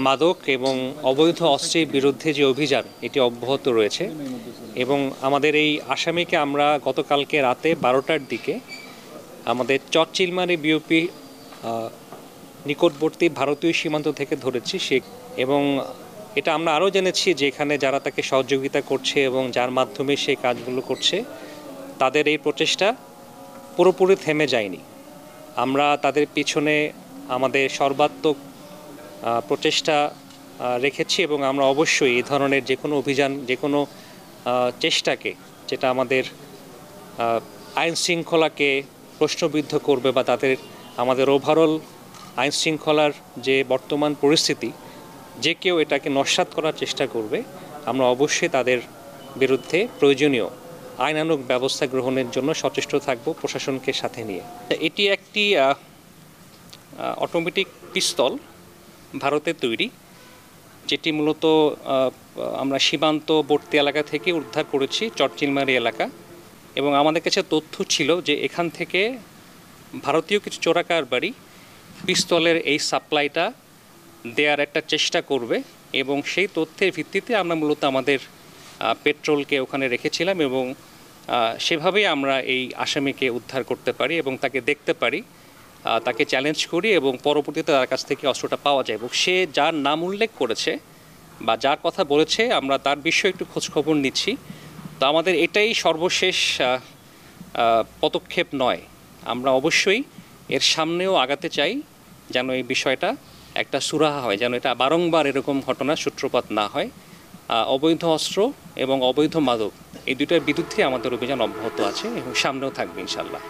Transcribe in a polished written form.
মাদক এবং অবৈধ অস্ত্রের বিরুদ্ধে যে অভিযান এটি অব্যাহত রয়েছে এবং আমাদের এই আসামিকে আমরা গতকালকে রাতে 12টার দিকে আমাদের চরচিলমারি বিওপি নিকটবর্তী ভারতীয় সীমান্ত থেকে ধরেছি সে এবং এটা আমরা আরও জেনেছি যে এখানে যারা তাকে সহযোগিতা করছে এবং যার মাধ্যমে সেই কাজগুলো করছে তাদের এই প্রচেষ্টা পুরোপুরি থেমে যায়নি। আমরা তাদের পিছনে আমাদের সর্বাত্মক প্রচেষ্টা রেখেছি এবং আমরা অবশ্যই এই ধরনের যে কোনো অভিযান যে কোনো চেষ্টাকে যেটা আমাদের আইন শৃঙ্খলাকে প্রশ্নবিদ্ধ করবে বা তাদের আমাদের ওভারঅল আইন শৃঙ্খলার যে বর্তমান পরিস্থিতি যে কেউ এটাকে নস্যাৎ করার চেষ্টা করবে আমরা অবশ্যই তাদের বিরুদ্ধে প্রয়োজনীয় আইনানুগ ব্যবস্থা গ্রহণের জন্য সচেষ্ট থাকব প্রশাসনকে সাথে নিয়ে। এটি একটি অটোমেটিক পিস্তল ভারতের তৈরি, যেটি মূলত আমরা সীমান্তবর্তী এলাকা থেকে উদ্ধার করেছি চরচিলমারি এলাকা এবং আমাদের কাছে তথ্য ছিল যে এখান থেকে ভারতীয় কিছু চোরাকারবারি পিস্তলের এই সাপ্লাইটা দেওয়ার একটা চেষ্টা করবে এবং সেই তথ্যের ভিত্তিতে আমরা মূলত আমাদের পেট্রোলকে ওখানে রেখেছিলাম এবং সেভাবেই আমরা এই আসামিকে উদ্ধার করতে পারি এবং তাকে দেখতে পারি, তাকে চ্যালেঞ্জ করি এবং পরবর্তীতে তার কাছ থেকে অস্ত্রটা পাওয়া যায় এবং সে যার নাম উল্লেখ করেছে বা যার কথা বলেছে আমরা তার বিষয়ে একটু খোঁজখবর নিচ্ছি। তো আমাদের এটাই সর্বশেষ পদক্ষেপ নয়, আমরা অবশ্যই এর সামনেও আগাতে চাই যেন এই বিষয়টা একটা সুরাহা হয়, যেন এটা বারংবার এরকম ঘটনার সূত্রপাত না হয়। অবৈধ অস্ত্র এবং অবৈধ মাদক এই দুটোর বিরুদ্ধে আমাদের অভিযান অব্যাহত আছে এবং সামনেও থাকবে ইনশাল্লাহ।